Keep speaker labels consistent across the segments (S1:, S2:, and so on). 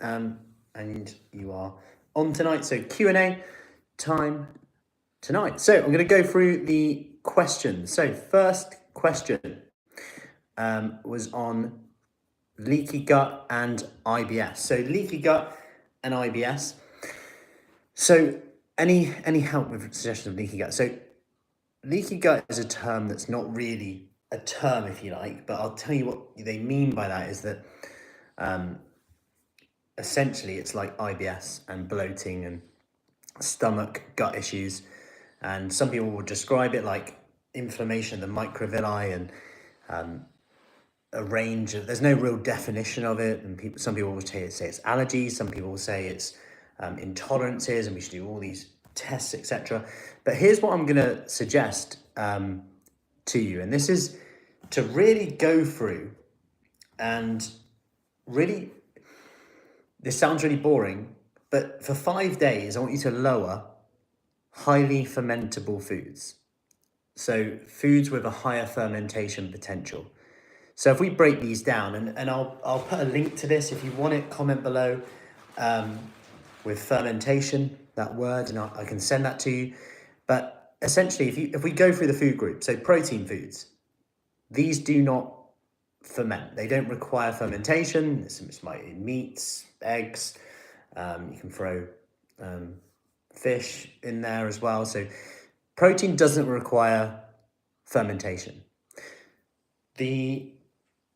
S1: and you are on tonight. So Q&A time tonight. So I'm going to go through the questions. So first question was on leaky gut and IBS. So leaky gut and IBS. So any help with suggestions of leaky gut? So leaky gut is a term that's not really a term, if you like, but I'll tell you what they mean by that is that essentially it's like IBS and bloating and stomach gut issues. And some people will describe it like inflammation of the microvilli and a range of, there's no real definition of it. And some people will say it's allergies. Some people will say it's intolerances and we should do all these tests, etc. But here's what I'm going to suggest to you. And this is to really go through and really, this sounds really boring, but for 5 days, I want you to lower highly fermentable foods. So foods with a higher fermentation potential. So if we break these down, and I'll put a link to this if you want it, comment below with fermentation, that word, and I can send that to you. But essentially, if we go through the food group, so protein foods, these do not ferment. They don't require fermentation. It's like meats, eggs. You can throw fish in there as well. So protein doesn't require fermentation. The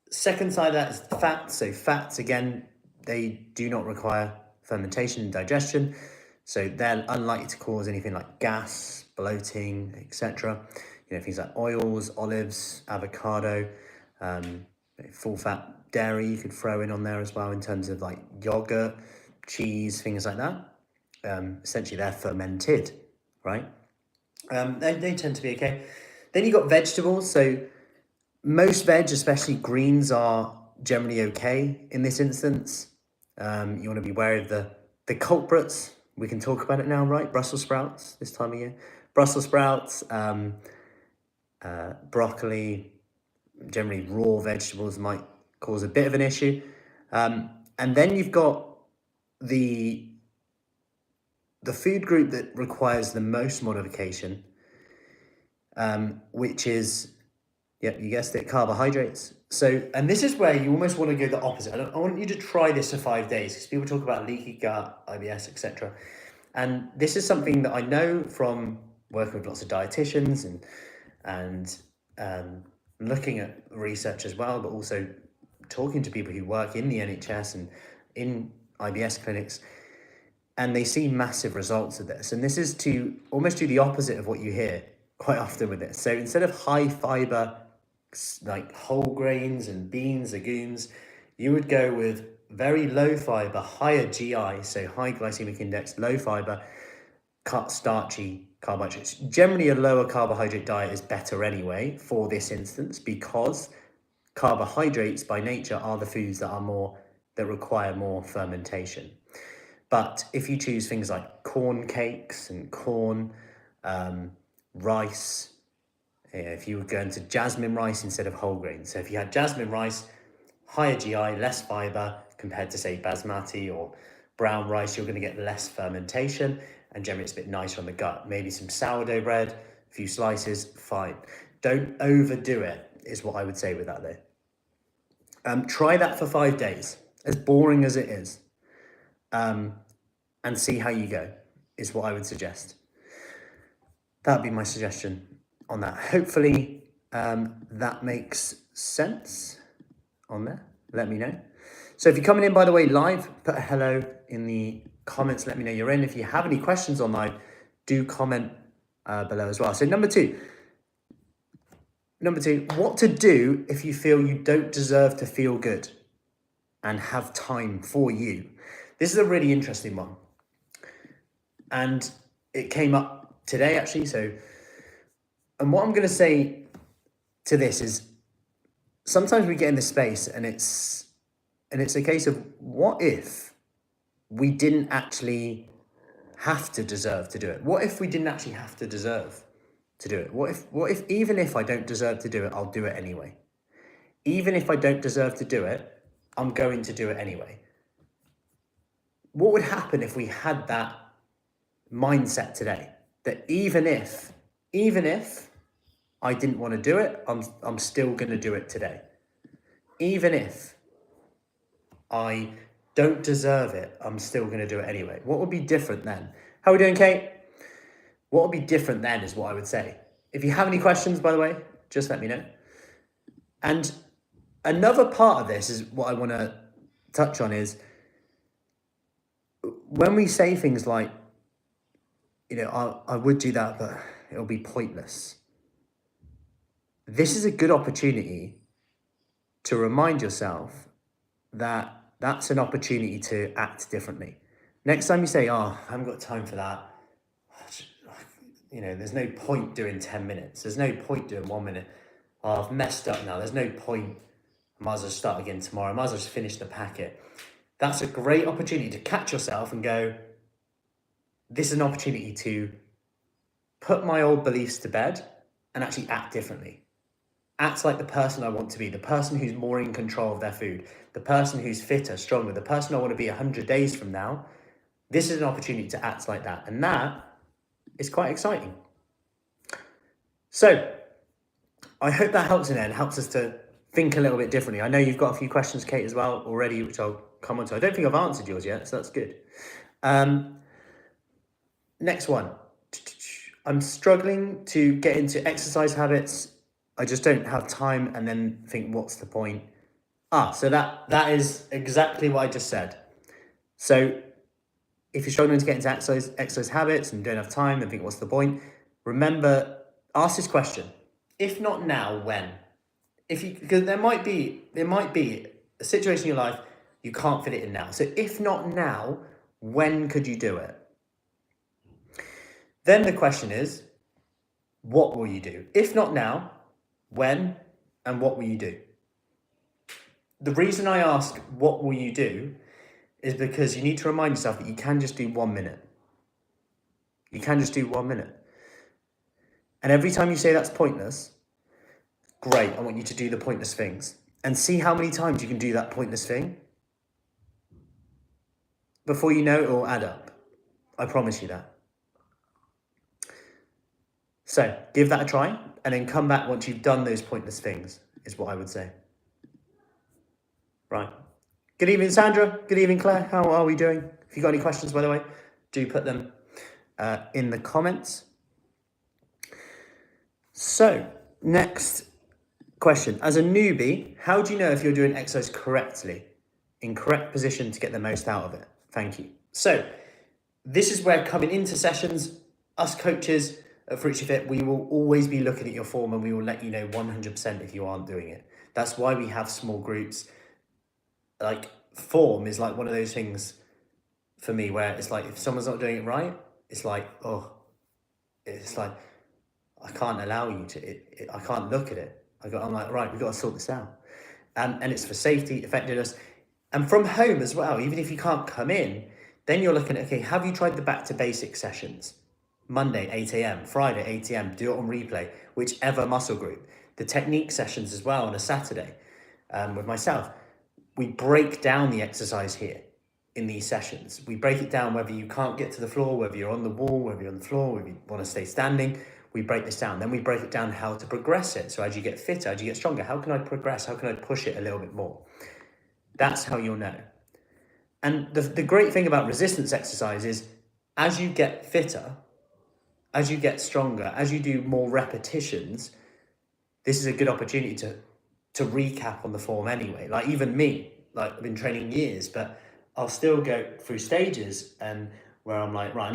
S1: second side of that is fats. So fats, again, they do not require fermentation and digestion. So they're unlikely to cause anything like gas, bloating, etc. You know, things like oils, olives, avocado, full fat dairy you could throw in on there as well in terms of like yogurt, cheese, things like that. Essentially they're fermented, right? They tend to be okay. Then you've got vegetables. So most veg, especially greens, are generally okay in this instance. You want to be wary of the culprits. We can talk about it now, right? Brussels sprouts this time of year. Brussels sprouts, broccoli, generally raw vegetables might cause a bit of an issue. And then you've got the food group that requires the most modification, which is, yeah, you guessed it, carbohydrates. So, and this is where you almost want to go the opposite. I want you to try this for 5 days because people talk about leaky gut, IBS, etc. And this is something that I know from working with lots of dietitians and looking at research as well, but also talking to people who work in the NHS and in IBS clinics, and they see massive results of this. And this is to almost do the opposite of what you hear quite often with this. So instead of high fiber, like whole grains and beans, legumes, you would go with very low fiber, higher GI, so high glycemic index, low fiber, starchy carbohydrates. Generally, a lower carbohydrate diet is better anyway for this instance, because carbohydrates by nature are the foods that require more fermentation. But if you choose things like corn cakes and corn, rice, if you were going to jasmine rice instead of whole grains. So if you had jasmine rice, higher GI, less fiber compared to say basmati or brown rice, you're going to get less fermentation and generally it's a bit nicer on the gut. Maybe some sourdough bread, a few slices, fine. Don't overdo it is what I would say with that though. Try that for 5 days, as boring as it is, and see how you go is what I would suggest. That would be my suggestion on that. Hopefully that makes sense on there. Let me know. So if you're coming in, by the way, live, put a hello in the comments. Let me know you're in. If you have any questions on live, do comment below as well. So number two, what to do if you feel you don't deserve to feel good and have time for you. This is a really interesting one. And it came up today actually. And what I'm going to say to this is sometimes we get in this space and it's a case of what if we didn't actually have to deserve to do it? What if we didn't actually have to deserve to do it? What if even if I don't deserve to do it, I'll do it anyway? Even if I don't deserve to do it, I'm going to do it anyway. what would happen if we had that mindset today? That even if I didn't want to do it, I'm still going to do it today. Even if I don't deserve it, I'm still going to do it anyway. What would be different then? How are we doing, Kate? What would be different then is what I would say. If you have any questions, by the way, just let me know. And another part of this is what I want to touch on is when we say things like, you know, I would do that, but it'll be pointless. This is a good opportunity to remind yourself that that's an opportunity to act differently. Next time you say, oh, I haven't got time for that. You know, there's no point doing 10 minutes. There's no point doing 1 minute. Oh, I've messed up now. There's no point. I might as well start again tomorrow. I might as well just finish the packet. That's a great opportunity to catch yourself and go, this is an opportunity to put my old beliefs to bed and actually act differently. Act like the person I want to be, the person who's more in control of their food, the person who's fitter, stronger, the person I want to be 100 days from now. This is an opportunity to act like that. And that is quite exciting. So I hope that helps in there and helps us to think a little bit differently. I know you've got a few questions, Kate, as well already, which I'll come on to. I don't think I've answered yours yet, so that's good. Next one. I'm struggling to get into exercise habits. I just don't have time and then think, what's the point? So that is exactly what I just said. So if you're struggling to get into exercise habits and don't have time and think, what's the point? Remember, ask this question. If not now, when? Because there might be a situation in your life you can't fit it in now. So if not now, when could you do it? Then the question is, what will you do? If not now, when and what will you do? The reason I ask, what will you do, is because you need to remind yourself that you can just do 1 minute. You can just do 1 minute. And every time you say that's pointless, great, I want you to do the pointless things. And see how many times you can do that pointless thing. Before you know it will add up. I promise you that. So give that a try and then come back once you've done those pointless things, is what I would say. Right. Good evening, Sandra. Good evening, Claire. How are we doing? If you've got any questions, by the way, do put them in the comments. So, next question. As a newbie, how do you know if you're doing exercise correctly, in correct position to get the most out of it? Thank you. So, this is where coming into sessions, us coaches at Fruity Fit, we will always be looking at your form and we will let you know 100% if you aren't doing it. That's why we have small groups. Like, form is like one of those things for me where it's like, if someone's not doing it right, it's like, it's like, I can't allow you to, I can't look at it. I'm like, right, we've got to sort this out. And it's for safety, effectiveness. And from home as well, even if you can't come in, then you're looking at, okay, have you tried the back to basic sessions? Monday, 8 a.m., Friday, 8 a.m., do it on replay, whichever muscle group. The technique sessions as well on a Saturday with myself. We break down the exercise here in these sessions. We break it down whether you can't get to the floor, whether you're on the wall, whether you're on the floor, whether you want to stay standing. We break this down. Then we break it down how to progress it. So as you get fitter, as you get stronger, how can I progress? How can I push it a little bit more? That's how you'll know. And the great thing about resistance exercise is as you get fitter, as you get stronger, as you do more repetitions, this is a good opportunity to recap on the form anyway. Like even me, like I've been training years, but I'll still go through stages and where I'm like, right,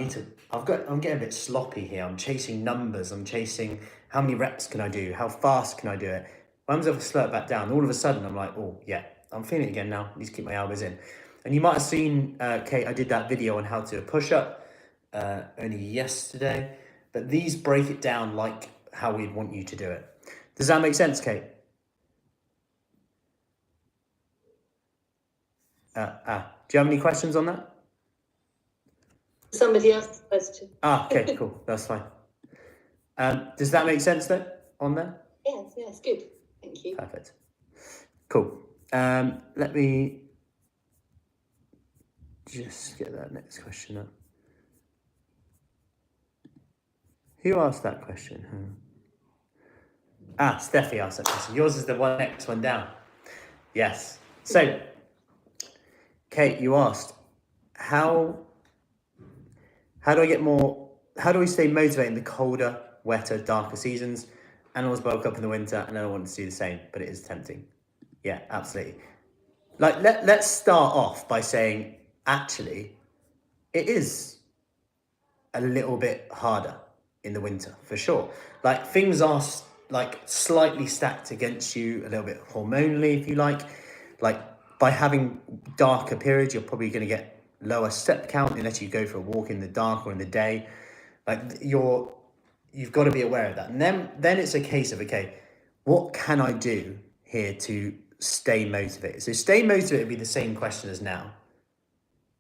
S1: I'm getting a bit sloppy here. I'm chasing numbers. I'm chasing how many reps can I do? How fast can I do it? Once I've slowed it back down, all of a sudden I'm like, oh yeah, I'm feeling it again now. I need to keep my elbows in. And you might have seen, Kate, I did that video on how to push up only yesterday, but these break it down like how we'd want you to do it. Does that make sense, Kate? Do you have any questions on that?
S2: Somebody asked a question.
S1: Okay, cool. That's fine. Does that make sense then on there?
S2: Yes, good. Thank you.
S1: Perfect. Cool. Let me just get that next question up. Who asked that question? Steffi asked that question. Yours is the next one down. Yes. So, Kate, you asked, how do we stay motivated in the colder, wetter, darker seasons? Animals bulk up in the winter and I don't want to do the same, but it is tempting. Yeah, absolutely. Like, let's start off by saying, actually, it is a little bit harder in the winter, for sure. Like, things are like slightly stacked against you a little bit hormonally, if you like by having darker periods, you're probably going to get lower step count unless you go for a walk in the dark or in the day. Like, you've got to be aware of that. And then it's a case of, okay, what can I do here to stay motivated? So stay motivated would be the same question as now.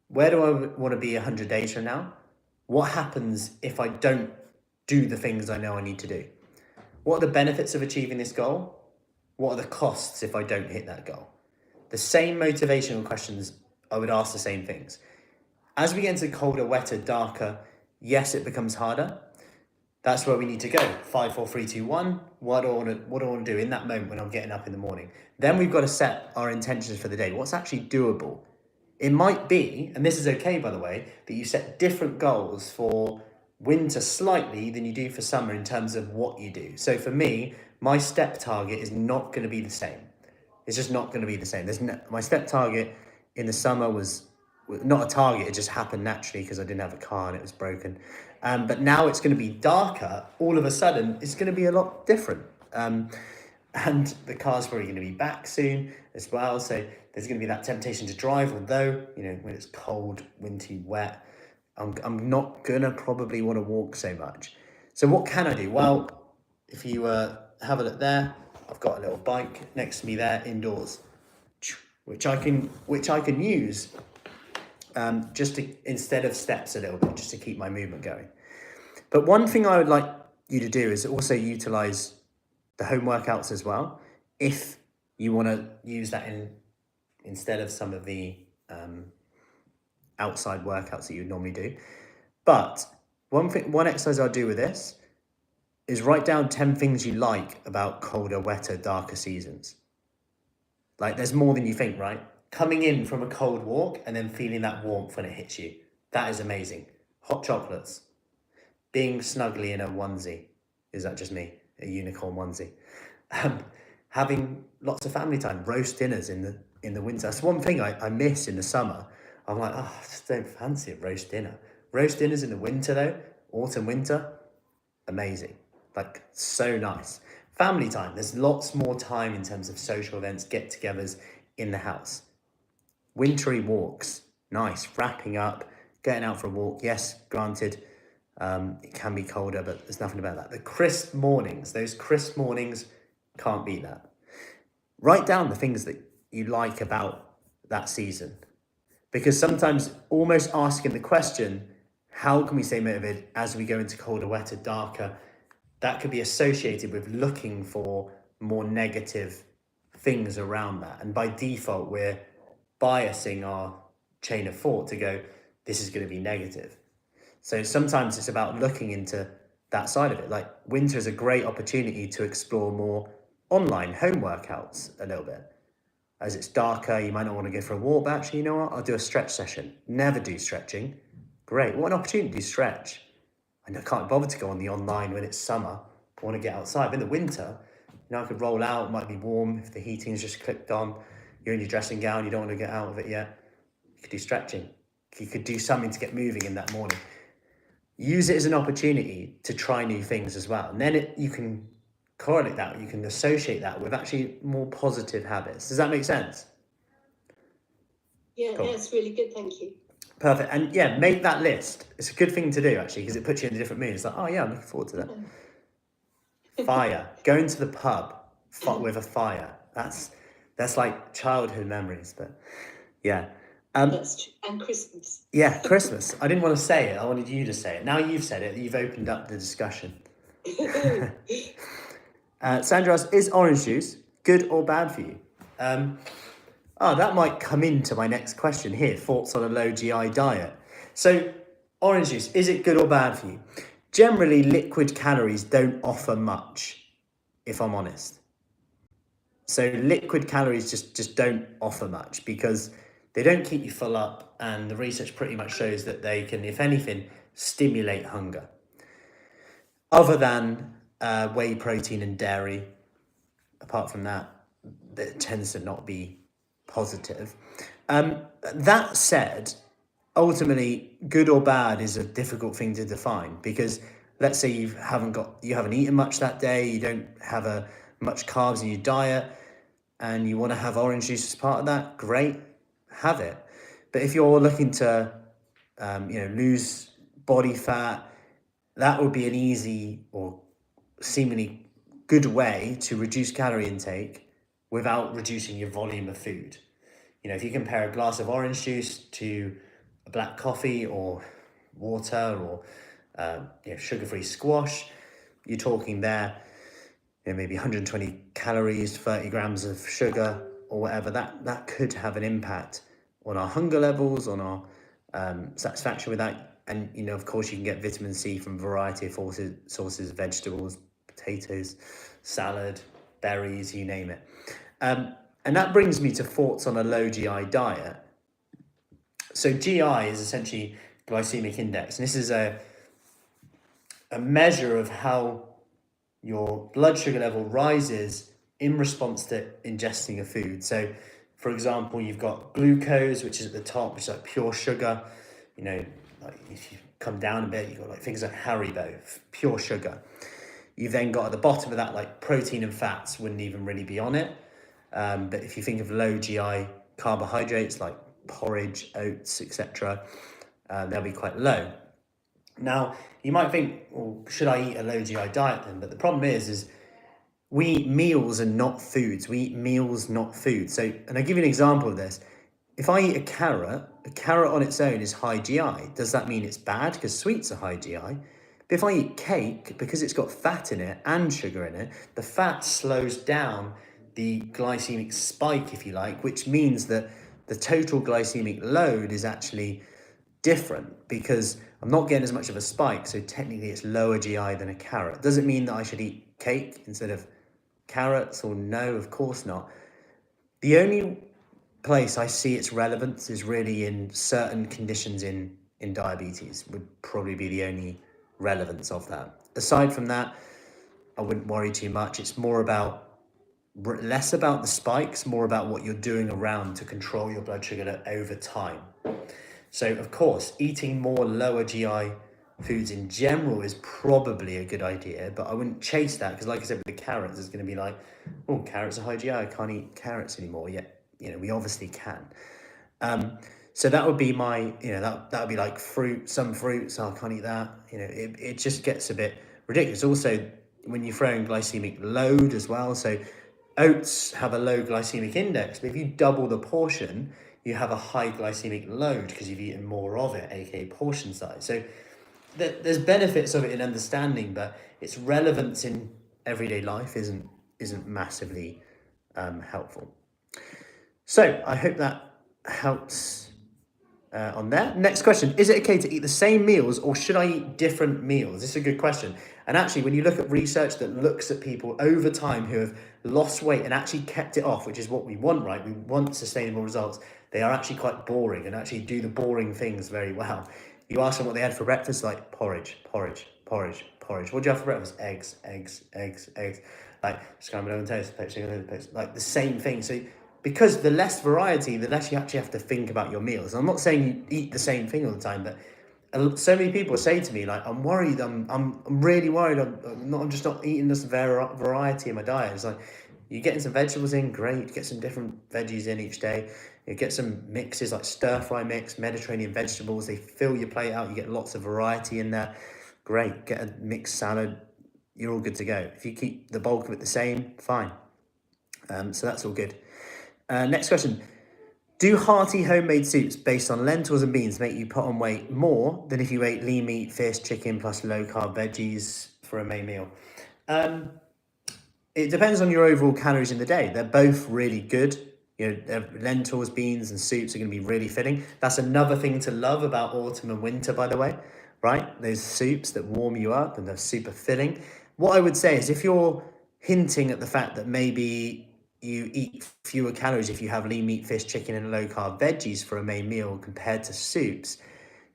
S1: Where do I want to be 100 days from now? What happens if I don't do the things I know I need to do? What are the benefits of achieving this goal? What are the costs if I don't hit that goal? The same motivational questions, I would ask the same things. As we get into colder, wetter, darker, yes, it becomes harder. That's where we need to go. 5, 4, 3, 2, 1. What do I want to do in that moment when I'm getting up in the morning? Then we've got to set our intentions for the day. What's actually doable? It might be, and this is okay, by the way, that you set different goals for winter slightly than you do for summer in terms of what you do. So for me, my step target is not going to be the same. It's just not going to be the same. My step target in the summer was not a target. It just happened naturally because I didn't have a car and it was broken. But now it's going to be darker. All of a sudden, it's going to be a lot different. And the car's probably going to be back soon as well. So there's going to be that temptation to drive. Although, when it's cold, wintry, wet, I'm not going to probably want to walk so much. So what can I do? Well, if you have a look there, I've got a little bike next to me there indoors, which I can use just to, instead of steps a little bit, just to keep my movement going. But one thing I would like you to do is also utilize the home workouts as well, if you want to use that instead of some of the outside workouts that you would normally do. But one exercise I'll do with this is write down 10 things you like about colder, wetter, darker seasons. Like, there's more than you think, right? Coming in from a cold walk and then feeling that warmth when it hits you. That is amazing. Hot chocolates. Being snugly in a onesie. Is that just me? A unicorn onesie. Having lots of family time. Roast dinners in the winter. That's one thing I miss in the summer. I'm like, I just don't fancy it, roast dinner. Roast dinners in the winter though, autumn, winter, amazing. Like, so nice. Family time, there's lots more time in terms of social events, get-togethers in the house. Wintry walks, nice. Wrapping up, getting out for a walk. Yes, granted, it can be colder, but there's nothing about that. The crisp mornings, those crisp mornings, can't beat that. Write down the things that you like about that season. Because sometimes almost asking the question, how can we stay motivated as we go into colder, wetter, darker, that could be associated with looking for more negative things around that. And by default, we're biasing our chain of thought to go, this is going to be negative. So sometimes it's about looking into that side of it. Like, winter is a great opportunity to explore more online home workouts a little bit. As it's darker, you might not want to go for a walk, but actually, you know what? I'll do a stretch session. Never do stretching. Great. What an opportunity to stretch. I can't bother to go on the online when it's summer. I want to get outside. But in the winter, I could roll out. It might be warm if the heating's just clicked on. You're in your dressing gown. You don't want to get out of it yet. You could do stretching. You could do something to get moving in that morning. Use it as an opportunity to try new things as well. And then you can correlate that. You can associate that with actually more positive habits. Does that make sense?
S2: Yeah, cool. Yeah, it's really good. Thank you.
S1: Perfect. And yeah, make that list. It's a good thing to do, actually, because it puts you in a different mood. It's like, oh yeah, I'm looking forward to that. Fire. Going to the pub with a fire. That's like childhood memories, but yeah.
S2: That's true. And Christmas.
S1: Yeah, Christmas. I didn't want to say it. I wanted you to say it. Now you've said it. You've opened up the discussion. Sandra asks, is orange juice good or bad for you? that might come into my next question here. Thoughts on a low GI diet. So orange juice, is it good or bad for you? Generally, liquid calories don't offer much, if I'm honest. So liquid calories just don't offer much because they don't keep you full up, and the research pretty much shows that they can, if anything, stimulate hunger. Other than whey protein and dairy, apart from that, it tends to not be positive. That said, ultimately, good or bad is a difficult thing to define because let's say you haven't eaten much that day, you don't have much carbs in your diet, and you want to have orange juice as part of that, great, have it. But if you're looking to lose body fat, that would be an easy or seemingly good way to reduce calorie intake without reducing your volume of food. If you compare a glass of orange juice to a black coffee or water or sugar-free squash, you're talking there maybe 120 calories, 30 grams of sugar or whatever. That could have an impact on our hunger levels, on our satisfaction with that. And of course you can get vitamin C from a variety of sources, vegetables, potatoes, salad, berries, you name it. And that brings me to thoughts on a low GI diet. So GI is essentially glycemic index, and this is a measure of how your blood sugar level rises in response to ingesting a food. So for example, you've got glucose, which is at the top, which is like pure sugar. Like if you come down a bit, you've got like things like Haribo, pure sugar. You've then got at the bottom of that, like protein and fats wouldn't even really be on it. But if you think of low GI carbohydrates like porridge, oats, etc., they'll be quite low. Now, you might think, well, should I eat a low GI diet then? But the problem is we eat meals and not foods. We eat meals, not food. So, and I'll give you an example of this. If I eat a carrot on its own is high GI. Does that mean it's bad? Because sweets are high GI. But if I eat cake, because it's got fat in it and sugar in it, the fat slows down the glycemic spike, if you like, which means that the total glycemic load is actually different because I'm not getting as much of a spike. So technically it's lower GI than a carrot. Does it mean that I should eat cake instead of carrots? Or no, of course not. The only place I see its relevance is really in certain conditions in diabetes would probably be the only relevance of that. Aside from that, I wouldn't worry too much. It's less about the spikes, more about what you're doing around to control your blood sugar over time. So of course, eating more lower GI foods in general is probably a good idea, but I wouldn't chase that because like I said, with the carrots, it's going to be like, oh, carrots are high GI, I can't eat carrots anymore. Yet, we obviously can. So that would be my, that would be like some fruits, I can't eat that. It just gets a bit ridiculous. Also, when you throw in glycemic load as well, so oats have a low glycemic index, but if you double the portion, you have a high glycemic load because you've eaten more of it, aka portion size. So there's benefits of it in understanding, but its relevance in everyday life isn't massively helpful. So I hope that helps on there. Next question, is it okay to eat the same meals or should I eat different meals? This is a good question. And actually, when you look at research that looks at people over time who have lost weight and actually kept it off, which is what we want, right? We want sustainable results. They are actually quite boring and actually do the boring things very well. You ask them what they had for breakfast, like porridge. What do you have for breakfast? Eggs. Like scrambled egg and toast, poached, like the same thing. So because the less variety, the less you actually have to think about your meals. I'm not saying you eat the same thing all the time, but so many people say to me, like, I'm worried, I'm really worried, I'm just not eating this variety in my diet. It's like, you're getting some vegetables in, great, get some different veggies in each day. You get some mixes like stir fry mix, Mediterranean vegetables, they fill your plate out, you get lots of variety in there. Great, get a mixed salad, you're all good to go. If you keep the bulk of it the same, fine. So that's all good. Next question. Do hearty homemade soups based on lentils and beans make you put on weight more than if you ate lean meat, fish, chicken, plus low-carb veggies for a main meal? It depends on your overall calories in the day. They're both really good. Lentils, beans and soups are going to be really filling. That's another thing to love about autumn and winter, by the way, right? Those soups that warm you up and they're super filling. What I would say is if you're hinting at the fact that maybe you eat fewer calories if you have lean meat, fish, chicken and low carb veggies for a main meal compared to soups,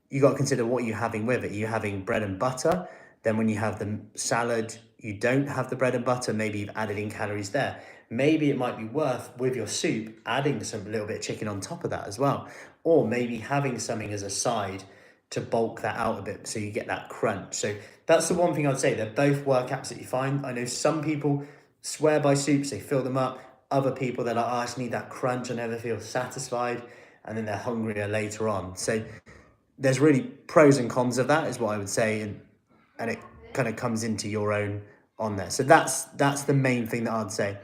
S1: you got to consider what you're having with it. You're having bread and butter. Then when you have the salad, you don't have the bread and butter. Maybe you've added in calories there. Maybe it might be worth, with your soup, adding some little bit of chicken on top of that as well. Or maybe having something as a side to bulk that out a bit so you get that crunch. So that's the one thing I'd say. They both work absolutely fine. I know some people swear by soups, they fill them up. Other people, they're like, oh, I just need that crunch. I never feel satisfied. And then they're hungrier later on. So there's really pros and cons of that is what I would say. And it kind of comes into your own on there. So that's the main thing that I'd say.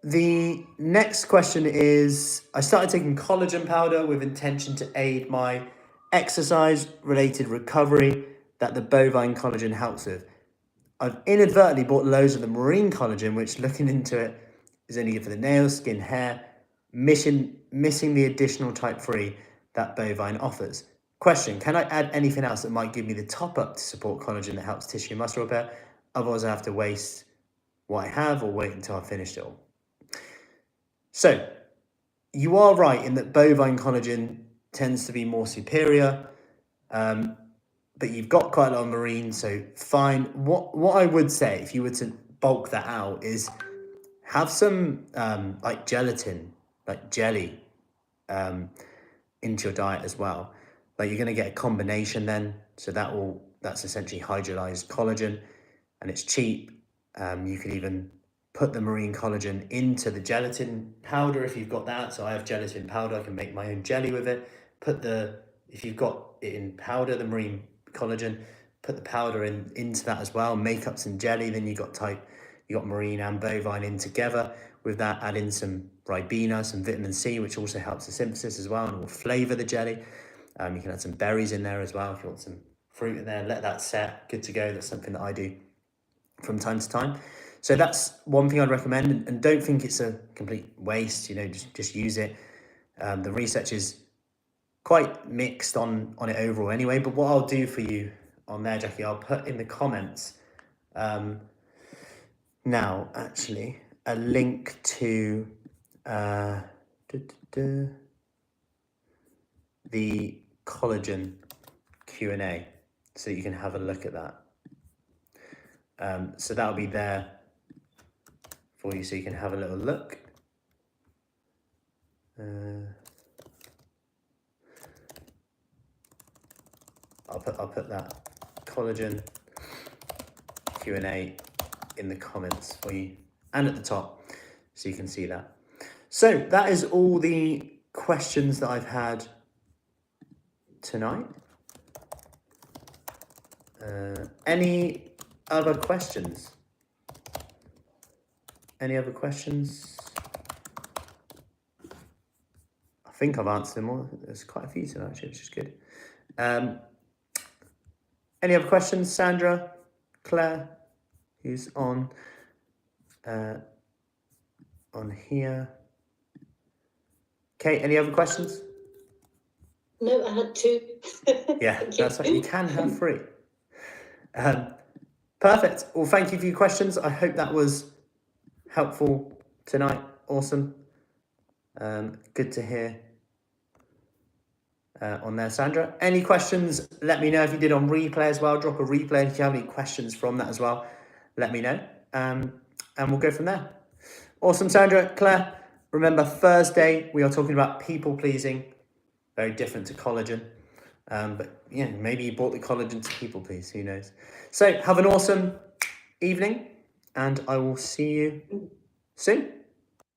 S1: The next question is, I started taking collagen powder with intention to aid my exercise related recovery that the bovine collagen helps with. I've inadvertently bought loads of the marine collagen, which looking into it is only good for the nails, skin, hair, missing the additional type 3 that Bovine offers. Question, can I add anything else that might give me the top up to support collagen that helps tissue and muscle repair? Otherwise I have to waste what I have or wait until I've finished it all. So you are right in that bovine collagen tends to be more superior, but you've got quite a lot of marine, so fine. What I would say if you were to bulk that out is have some like gelatin, like jelly, into your diet as well. Like you're going to get a combination then, so that's essentially hydrolyzed collagen, and it's cheap. You can even put the marine collagen into the gelatin powder if you've got that. So I have gelatin powder, I can make my own jelly with it. If you've got it in powder, the marine collagen, put the powder into that as well, make up some jelly. Then you got marine and bovine in together. With that, add in some ribena, some vitamin C, which also helps the synthesis as well and will flavor the jelly. You can add some berries in there as well if you want some fruit in there. Let that set, good to go. That's something that I do from time to time. So that's one thing I'd recommend, and don't think it's a complete waste. Just use it. The research is quite mixed on it overall anyway, but what I'll do for you on there, Jackie, I'll put in the comments now actually a link to the collagen Q&A so you can have a look at that. So that'll be there for you so you can have a little look. I'll put that collagen Q&A in the comments for you and at the top so you can see that. So that is all the questions that I've had tonight. Any other questions? Any other questions? I think I've answered them all. There's quite a few tonight, actually, which is good. Any other questions? Sandra, Claire, who's on here. Kate, any other questions?
S2: No, I had 2.
S1: Yeah, that's right. You can have 3. Perfect. Well, thank you for your questions. I hope that was helpful tonight. Awesome. Good to hear on there, Sandra. Any questions, let me know. If you did on replay as well, drop a replay. If you have any questions from that as well, let me know. And we'll go from there. Awesome, Sandra. Claire, remember Thursday, we are talking about people pleasing. Very different to collagen. But yeah, maybe you bought the collagen to people please, who knows. So have an awesome evening and I will see you soon.